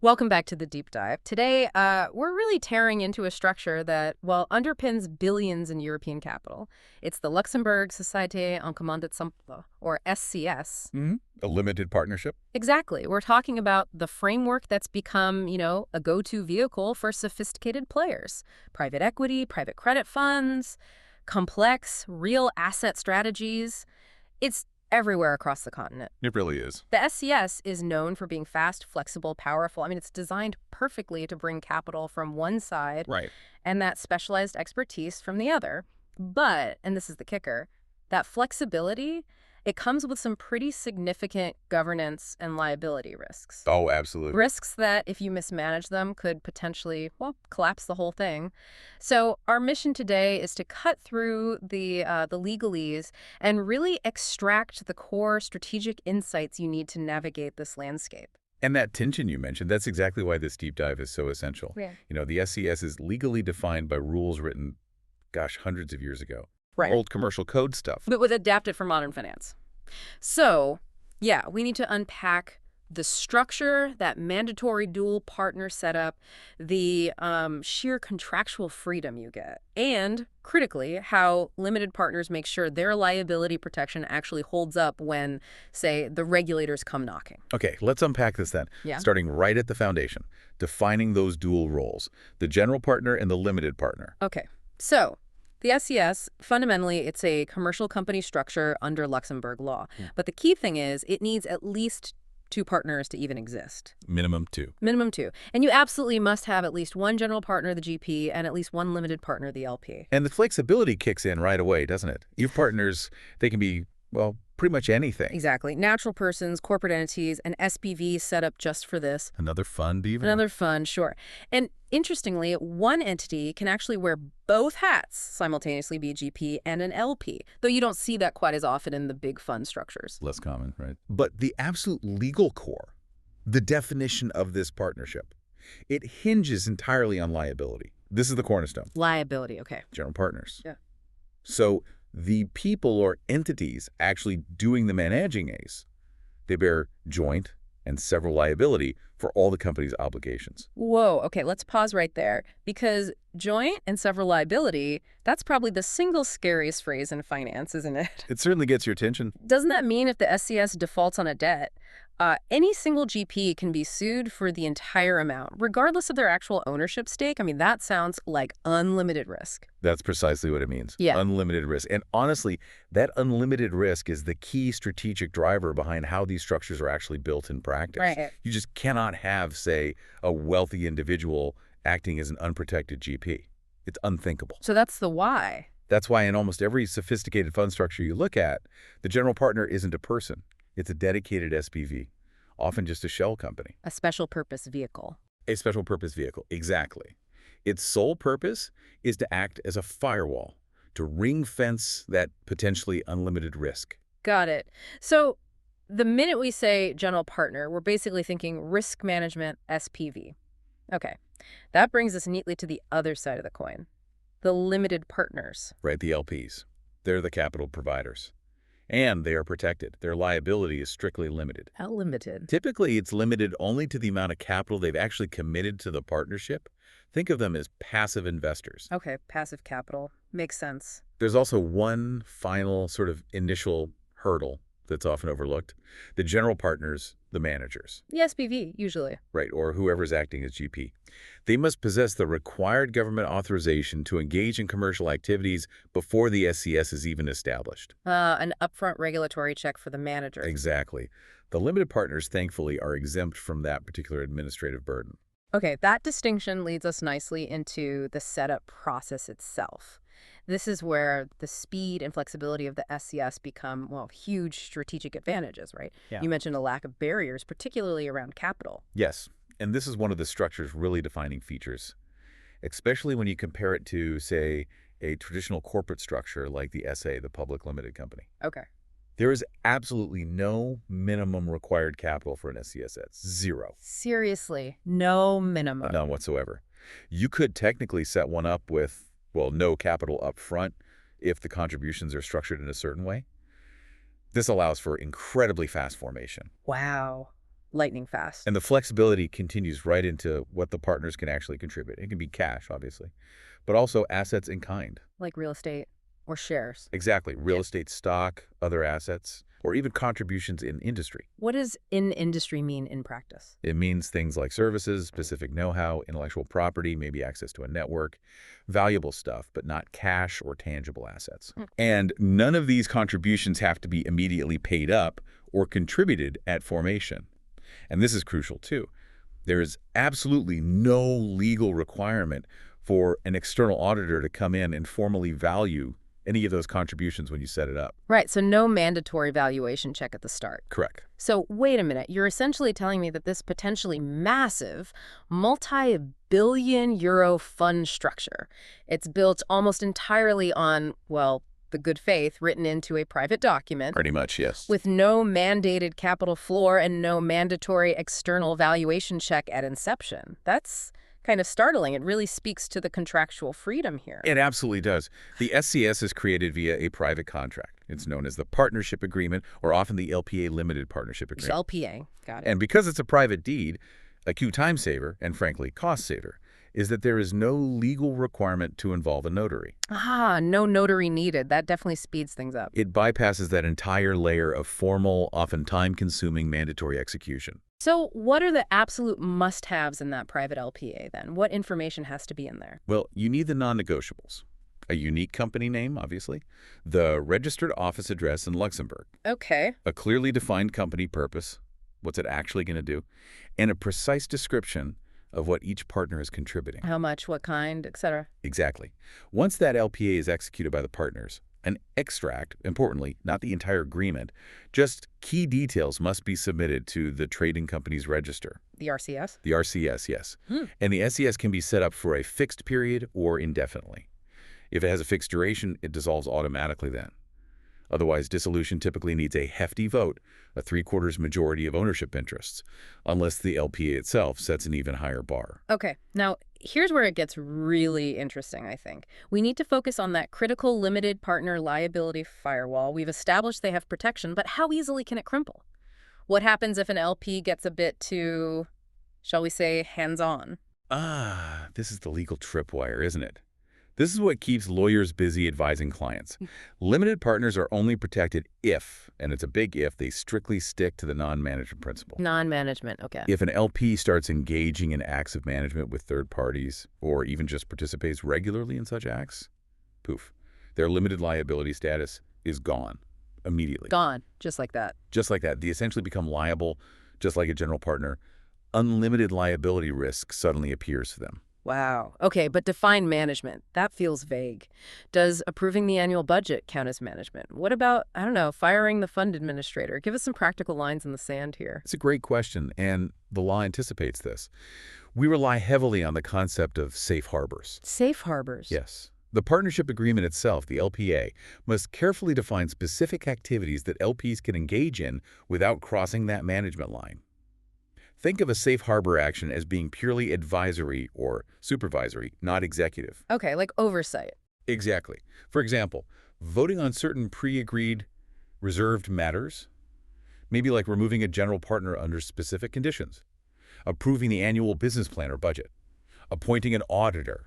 Welcome back to the deep dive. Today, we're really tearing into a structure that, well, underpins billions in European capital. It's the Luxembourg Société en Commandite, or SCS. A limited partnership? Exactly. We're talking about the framework that's become, a go-to vehicle for sophisticated players. Private equity, private credit funds, complex, real asset strategies. It's everywhere across the continent. It really is. The SCS is known for being fast, flexible, powerful. I mean, it's designed perfectly to bring capital from one side Right. and that specialized expertise from the other. But, and this is the kicker, that flexibility, it comes with some pretty significant governance and liability risks. Oh, absolutely. Risks that, if you mismanage them, could potentially, well, collapse the whole thing. So our mission today is to cut through the legalese and really extract the core strategic insights you need to navigate this landscape. And that tension you mentioned, that's exactly why this deep dive is so essential. Yeah. The SCS is legally defined by rules written, hundreds of years ago. Right. Old commercial code stuff. But was adapted for modern finance. So, yeah, we need to unpack the structure, that mandatory dual partner setup, the sheer contractual freedom you get, and, critically, how limited partners make sure their liability protection actually holds up when, say, the regulators come knocking. Okay, let's unpack this then. Yeah. Starting right at the foundation, defining those dual roles, the general partner and the limited partner. Okay, so the SCS, fundamentally, it's a commercial company structure under Luxembourg law. Yeah. But the key thing is it needs at least two partners to even exist. Minimum two. Minimum two. And you absolutely must have at least one general partner, the GP, and at least one limited partner, the LP. And the flexibility kicks in right away, doesn't it? Your partners, they can be, well, pretty much anything. Exactly. Natural persons, corporate entities, an SPV set up just for this. Another fund even? Another fund, sure. And interestingly, one entity can actually wear both hats, simultaneously be a GP and an LP, though you don't see that quite as often in the big fund structures. Less common, right? But the absolute legal core, the definition of this partnership, it hinges entirely on liability. This is the cornerstone. Liability, okay. General partners. Yeah. So the people or entities actually doing the managing ACE, they bear joint and several liability for all the company's obligations. Whoa, okay, let's pause right there, because joint and several liability, that's probably the single scariest phrase in finance, isn't it? It certainly gets your attention. Doesn't that mean if the SCS defaults on a debt, any single GP can be sued for the entire amount, regardless of their actual ownership stake? I mean, that sounds like unlimited risk. That's precisely what it means. Yeah. Unlimited risk. And honestly, that unlimited risk is the key strategic driver behind how these structures are actually built in practice. Right. You just cannot have, say, a wealthy individual acting as an unprotected GP. It's unthinkable. So that's the why. That's why in almost every sophisticated fund structure you look at, the general partner isn't a person. It's a dedicated SPV, often just a shell company. A special purpose vehicle. A special purpose vehicle, exactly. Its sole purpose is to act as a firewall, to ring fence that potentially unlimited risk. Got it. So the minute we say general partner, we're basically thinking risk management SPV. Okay, that brings us neatly to the other side of the coin, the limited partners. Right, the LPs. They're the capital providers. And they are protected. Their liability is strictly limited. How limited? Typically, it's limited only to the amount of capital they've actually committed to the partnership. Think of them as passive investors. Okay, passive capital. Makes sense. There's also one final sort of initial hurdle that's often overlooked. The general partners, the managers. The SPV, usually. Right, or whoever's acting as GP. They must possess the required government authorization to engage in commercial activities before the SCS is even established. An upfront regulatory check for the manager. Exactly. The limited partners, thankfully, are exempt from that particular administrative burden. Okay, that distinction leads us nicely into the setup process itself. This is where the speed and flexibility of the SCS become, well, huge strategic advantages, right? Yeah. You mentioned a lack of barriers, particularly around capital. Yes, and this is one of the structure's really defining features, especially when you compare it to, say, a traditional corporate structure like the SA, the public limited company. Okay. There is absolutely no minimum required capital for an SCS. Zero. Seriously, no minimum. None whatsoever. You could technically set one up with, well, no capital up front if the contributions are structured in a certain way. This allows for incredibly fast formation. Wow. lightning fast. And the flexibility continues right into what the partners can actually contribute. It can be cash, obviously, but also assets in kind. Like real estate or shares. Exactly. Real estate, stock, other assets, or even contributions in industry. What does in industry mean in practice? It means things like services, specific know-how, intellectual property, maybe access to a network, valuable stuff, but not cash or tangible assets. And none of these contributions have to be immediately paid up or contributed at formation. And this is crucial, too. There is absolutely no legal requirement for an external auditor to come in and formally value any of those contributions when you set it up. Right, so no mandatory valuation check at the start. Correct. So wait a minute, you're essentially telling me that this potentially massive, multi-billion euro fund structure, it's built almost entirely on, well, the good faith written into a private document. Pretty much, yes. With no mandated capital floor and no mandatory external valuation check at inception. That's kind of startling. It really speaks to the contractual freedom here. It absolutely does. The SCS is created via a private contract. It's known as the Partnership Agreement, or often the LPA Limited Partnership Agreement. LPA, got it. And because it's a private deed, a key time saver, and frankly, cost saver, is that there is no legal requirement to involve a notary. Ah, no notary needed. That definitely speeds things up. It bypasses that entire layer of formal, often time-consuming mandatory execution. So what are the absolute must-haves in that private LPA then? What information has to be in there? Well, you need the non-negotiables. A unique company name, obviously, the registered office address in Luxembourg, Okay. a clearly defined company purpose, what's it actually going to do, and a precise description of what each partner is contributing. How much, what kind, etc. Exactly. Once that LPA is executed by the partners, an extract, importantly, not the entire agreement, just key details must be submitted to the trading company's register. The RCS? The RCS, yes. And the SCS can be set up for a fixed period or indefinitely. If it has a fixed duration, it dissolves automatically then. Otherwise, dissolution typically needs a hefty vote, a 3/4 majority of ownership interests, unless the LPA itself sets an even higher bar. Okay, now here's where it gets really interesting, I think. We need to focus on that critical limited partner liability firewall. We've established they have protection, but how easily can it crumple? What happens if an LP gets a bit too, shall we say, hands-on? Ah, this is the legal tripwire, isn't it? This is what keeps lawyers busy advising clients. Limited partners are only protected if, and it's a big if, they strictly stick to the non-management principle. Non-management, okay. If an LP starts engaging in acts of management with third parties, or even just participates regularly in such acts, poof, their limited liability status is gone immediately. Gone, just like that. Just like that. They essentially become liable, just like a general partner. Unlimited liability risk suddenly appears to them. Wow. Okay, but define management. That feels vague. Does approving the annual budget count as management? What about, I don't know, firing the fund administrator? Give us some practical lines in the sand here. It's a great question, and the law anticipates this. We rely heavily on the concept of safe harbors. Safe harbors? Yes. The partnership agreement itself, the LPA, must carefully define specific activities that LPs can engage in without crossing that management line. Think of a safe harbor action as being purely advisory or supervisory, not executive. Okay, like oversight. Exactly. For example, voting on certain pre-agreed reserved matters, maybe like removing a general partner under specific conditions, approving the annual business plan or budget, appointing an auditor,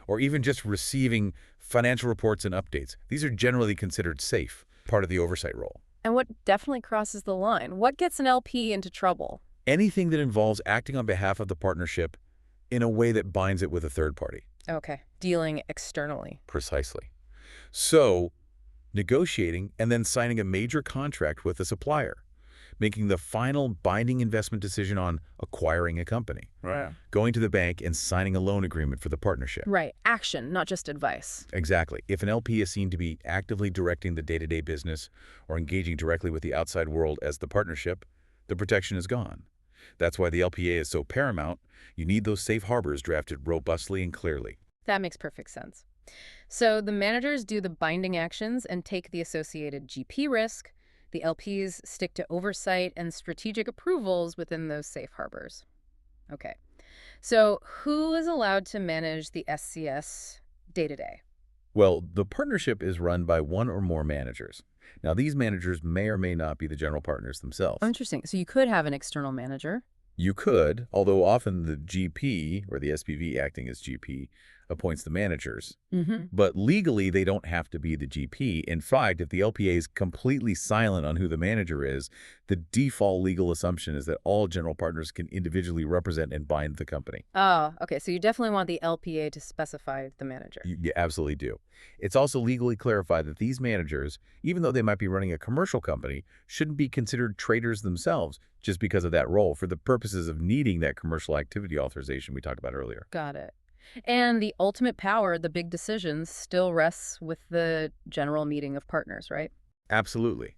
or even just receiving financial reports and updates. These are generally considered safe, part of the oversight role. And what definitely crosses the line? What gets an LP into trouble? Anything that involves acting on behalf of the partnership in a way that binds it with a third party. Okay, dealing externally. Precisely. So, negotiating and then signing a major contract with a supplier, making the final binding investment decision on acquiring a company, Right. going to the bank and signing a loan agreement for the partnership. Right, action, not just advice. Exactly. If an LP is seen to be actively directing the day-to-day business or engaging directly with the outside world as the partnership, the protection is gone. That's why the LPA is so paramount. You need those safe harbors drafted robustly and clearly. That makes perfect sense. So the managers do the binding actions and take the associated GP risk. The LPs stick to oversight and strategic approvals within those safe harbors. Okay. So who is allowed to manage the SCS day-to-day? Well, the partnership is run by one or more managers. Now, these managers may or may not be the general partners Oh, themselves. interesting. So you could have an external manager. You could, although often the GP, or the SPV acting as GP, appoints the managers. Mm-hmm. But legally, they don't have to be the GP. In fact, if the LPA is completely silent on who the manager is, the default legal assumption is that all general partners can individually represent and bind the company. Oh, okay. So you definitely want the LPA to specify the manager. You absolutely do. It's also legally clarified that these managers, even though they might be running a commercial company, shouldn't be considered traders themselves just because of that role for the purposes of needing that commercial activity authorization we talked about earlier. Got it. And the ultimate power, the big decisions, still rests with the general meeting of partners, right? Absolutely.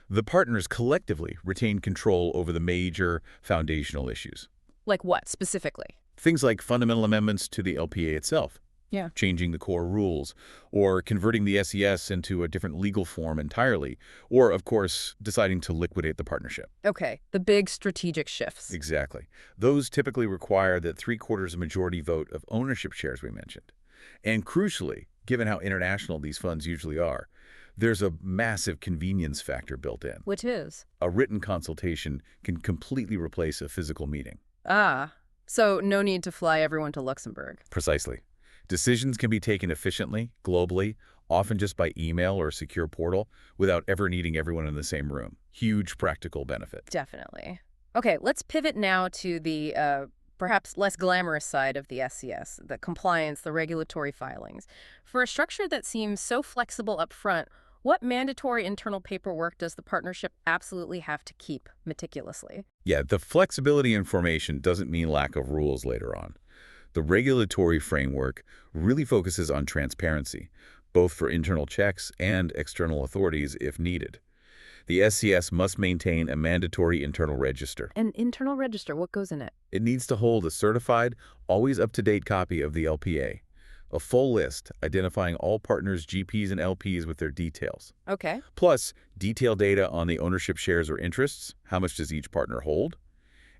The partners collectively retain control over the major foundational issues. Like what, specifically? Things like fundamental amendments to the LPA itself, Yeah. changing the core rules, or converting the SCS into a different legal form entirely, or, of course, deciding to liquidate the partnership. Okay, the big strategic shifts. Exactly. Those typically require that 3/4 majority vote of ownership shares we mentioned. And crucially, given how international these funds usually are, there's a massive convenience factor built in. Which is? A written consultation can completely replace a physical meeting. So no need to fly everyone to Luxembourg. Precisely. Decisions can be taken efficiently, globally, often just by email or secure portal, without ever needing everyone in the same room. Huge practical benefit. Definitely. Okay, let's pivot now to the perhaps less glamorous side of the SCS, the compliance, the regulatory filings. For a structure that seems so flexible up front, what mandatory internal paperwork does the partnership absolutely have to keep meticulously? Yeah, the flexibility in formation doesn't mean lack of rules later on. The regulatory framework really focuses on transparency, both for internal checks and external authorities if needed. The SCS must maintain a mandatory internal register. An internal register, what goes in it? It needs to hold a certified, always up-to-date copy of the LPA, a full list identifying all partners, GPs, and LPs with their details. Okay. Plus, detailed data on the ownership shares or interests, how much does each partner hold,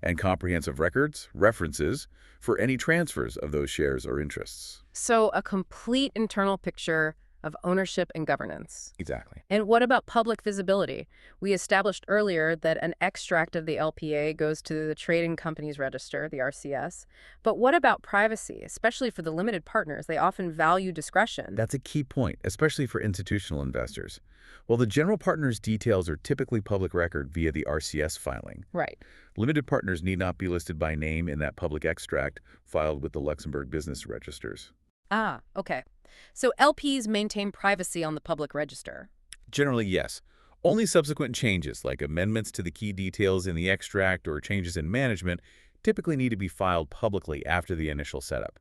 and comprehensive records, references, for any transfers of those shares or interests. So a complete internal picture of ownership and governance. Exactly. And what about public visibility? We established earlier that an extract of the LPA goes to the Trading Companies Register, the RCS. But what about privacy, especially for the limited partners? They often value discretion. That's a key point, especially for institutional investors. While the general partner's details are typically public record via the RCS filing, Right. limited partners need not be listed by name in that public extract filed with the Luxembourg business registers. Okay. So LPs maintain privacy on the public register. Generally, yes. Only subsequent changes, like amendments to the key details in the extract or changes in management, typically need to be filed publicly after the initial setup.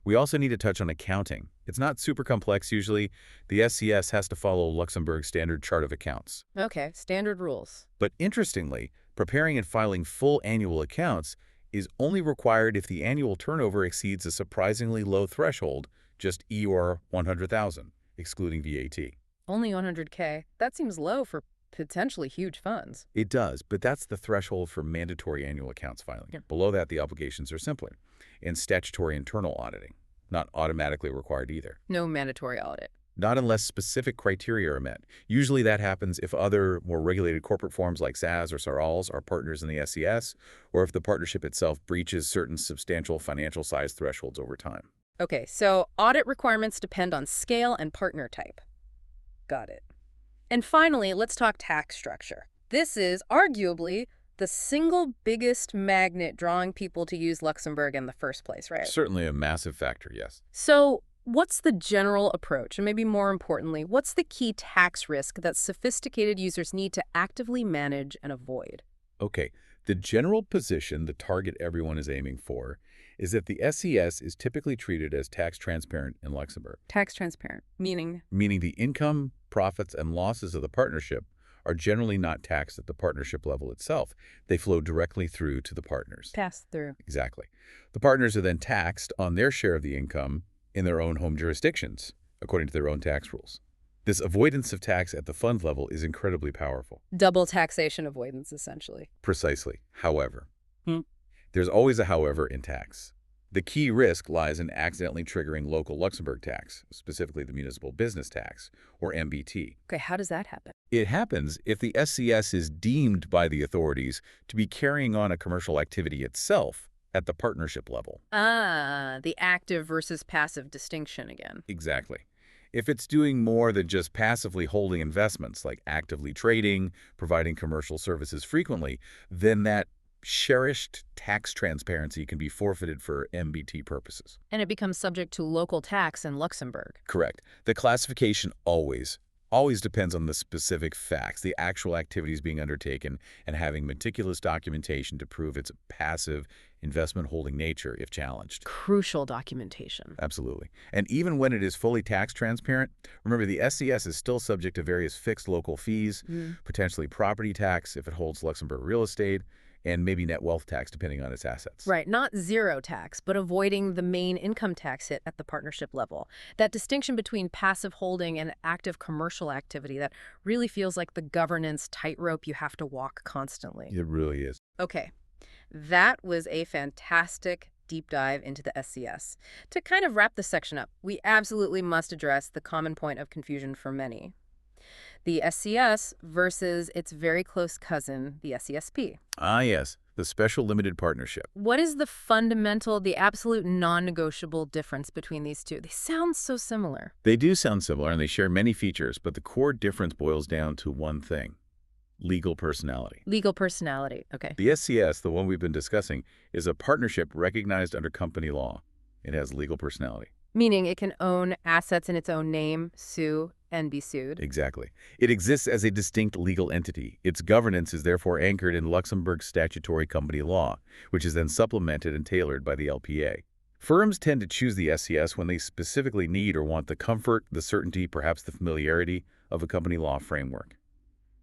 We also need to touch on accounting. It's not super complex usually. The SCS has to follow Luxembourg's standard chart of accounts. Okay, standard rules. But interestingly, preparing and filing full annual accounts is only required if the annual turnover exceeds a surprisingly low threshold, just EUR 100,000, excluding VAT. Only 100K. That seems low for potentially huge funds. It does, but that's the threshold for mandatory annual accounts filing. Yeah. Below that, the obligations are simpler. And statutory internal auditing, not automatically required either. No mandatory audit. Not unless specific criteria are met. Usually that happens if other more regulated corporate forms like SAS or SARLs are partners in the SCS, or if the partnership itself breaches certain substantial financial size thresholds over time. Okay, so audit requirements depend on scale and partner type. Got it. And finally, let's talk tax structure. This is arguably the single biggest magnet drawing people to use Luxembourg in the first place, right? Certainly a massive factor, yes. So what's the general approach? And maybe more importantly, what's the key tax risk that sophisticated users need to actively manage and avoid? Okay, the general position the target everyone is aiming for is that the SCS is typically treated as tax transparent in Luxembourg. Tax transparent, meaning? Meaning the income, profits, and losses of the partnership are generally not taxed at the partnership level itself. They flow directly through to the partners. Pass through. Exactly. The partners are then taxed on their share of the income in their own home jurisdictions, according to their own tax rules. This avoidance of tax at the fund level is incredibly powerful. Double taxation avoidance, essentially. Precisely. However, there's always a however in tax. The key risk lies in accidentally triggering local Luxembourg tax, specifically the municipal business tax, or MBT. Okay, how does that happen? It happens if the SCS is deemed by the authorities to be carrying on a commercial activity itself at the partnership level. Ah, the active versus passive distinction again. Exactly. If it's doing more than just passively holding investments, like actively trading, providing commercial services frequently, then that cherished tax transparency can be forfeited for MBT purposes. And it becomes subject to local tax in Luxembourg. Correct. The classification always depends on the specific facts, the actual activities being undertaken, and having meticulous documentation to prove its passive investment holding nature if challenged. Crucial documentation. Absolutely. And even when it is fully tax transparent, remember the SCS is still subject to various fixed local fees, potentially property tax if it holds Luxembourg real estate, and maybe net wealth tax depending on its assets. Right, not zero tax, but avoiding the main income tax hit at the partnership level. That distinction between passive holding and active commercial activity that really feels like the governance tightrope you have to walk constantly. It really is. Okay, that was a fantastic deep dive into the SCS. To kind of wrap this section up, we absolutely must address the common point of confusion for many. The SCS versus its very close cousin, the SCSp. Ah, yes, the Special Limited Partnership. What is the fundamental, the absolute non-negotiable difference between these two? They sound so similar. They do sound similar and they share many features, but the core difference boils down to one thing: legal personality. Legal personality, okay. The SCS, the one we've been discussing, is a partnership recognized under company law. It has legal personality. Meaning it can own assets in its own name, sue, and be sued. Exactly. It exists as a distinct legal entity. Its governance is therefore anchored in Luxembourg's statutory company law, which is then supplemented and tailored by the LPA. Firms tend to choose the SCS when they specifically need or want the comfort, the certainty, perhaps the familiarity of a company law framework.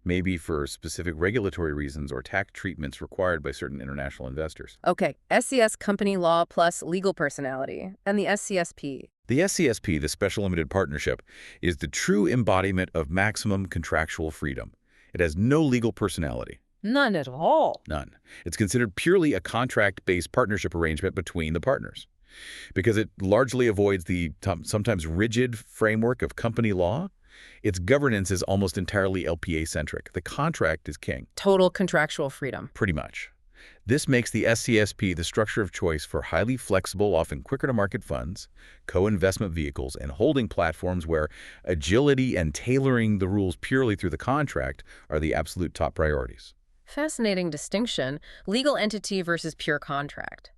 Maybe for specific regulatory reasons or tax treatments required by certain international investors. Okay, SCS company law plus legal personality, and the SCSp. The SCSP, the Special Limited Partnership, is the true embodiment of maximum contractual freedom. It has no legal personality. None at all. None. It's considered purely a contract-based partnership arrangement between the partners. Because it largely avoids the sometimes rigid framework of company law, its governance is almost entirely LPA-centric. The contract is king. Total contractual freedom. Pretty much. This makes the SCSP the structure of choice for highly flexible, often quicker-to-market funds, co-investment vehicles, and holding platforms where agility and tailoring the rules purely through the contract are the absolute top priorities. Fascinating distinction, legal entity versus pure contract.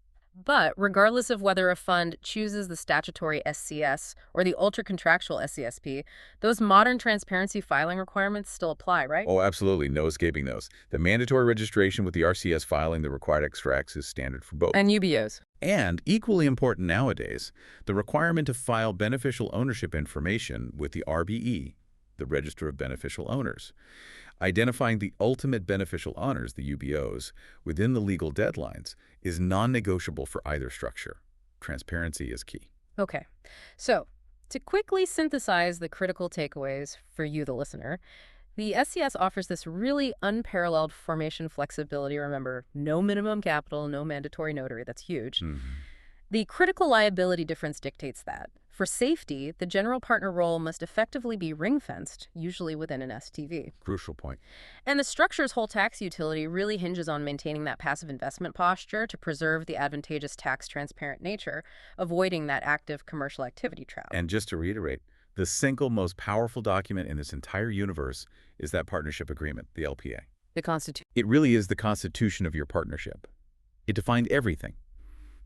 But regardless of whether a fund chooses the statutory SCS or the ultra-contractual SCSp, those modern transparency filing requirements still apply, right? Oh, absolutely. No escaping those. The mandatory registration with the RCS filing the required extracts is standard for both. And UBOs. And equally important nowadays, the requirement to file beneficial ownership information with the RBE, the Register of Beneficial Owners. Identifying the ultimate beneficial owners, the UBOs, within the legal deadlines is non-negotiable for either structure. Transparency is key. Okay, so to quickly synthesize the critical takeaways for you, the listener, the SCS offers this really unparalleled formation flexibility. Remember, no minimum capital, no mandatory notary. That's huge. The critical liability difference dictates that. For safety, the general partner role must effectively be ring-fenced, usually within an STV. Crucial point. And the structure's whole tax utility really hinges on maintaining that passive investment posture to preserve the advantageous tax-transparent nature, avoiding that active commercial activity trap. And just to reiterate, the single most powerful document in this entire universe is that partnership agreement, the LPA. The Constitution. It really is the constitution of your partnership. It defined everything.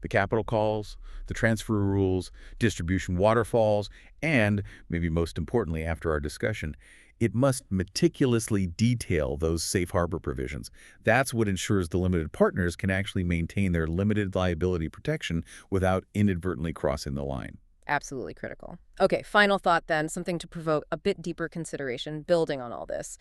The capital calls, the transfer rules, distribution waterfalls, and, maybe most importantly after our discussion, it must meticulously detail those safe harbor provisions. That's what ensures the limited partners can actually maintain their limited liability protection without inadvertently crossing the line. Absolutely critical. Okay, final thought then, something to provoke a bit deeper consideration building on all this.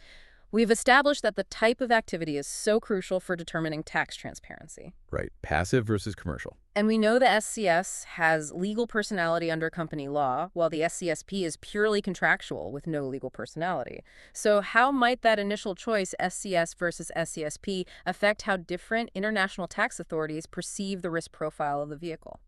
We've established that the type of activity is so crucial for determining tax transparency. Right. Passive versus commercial. And we know the SCS has legal personality under company law, while the SCSp is purely contractual with no legal personality. So how might that initial choice, SCS versus SCSp, affect how different international tax authorities perceive the risk profile of the vehicle?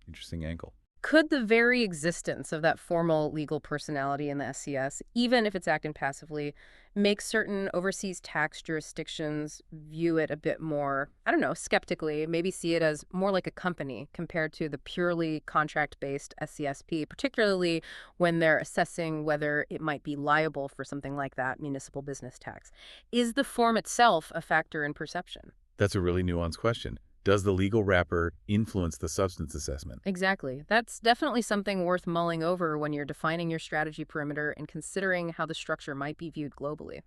Interesting angle. Could the very existence of that formal legal personality in the SCS, even if it's acting passively, make certain overseas tax jurisdictions view it a bit more, I don't know, skeptically, maybe see it as more like a company compared to the purely contract-based SCSp, particularly when they're assessing whether it might be liable for something like that municipal business tax? Is the form itself a factor in perception? That's a really nuanced question. Does the legal wrapper influence the substance assessment? Exactly. That's definitely something worth mulling over when you're defining your strategy perimeter and considering how the structure might be viewed globally.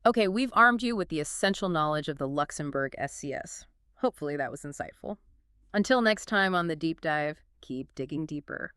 Okay, we've armed you with the essential knowledge of the Luxembourg SCS. Hopefully that was insightful. Until next time on The Deep Dive, keep digging deeper.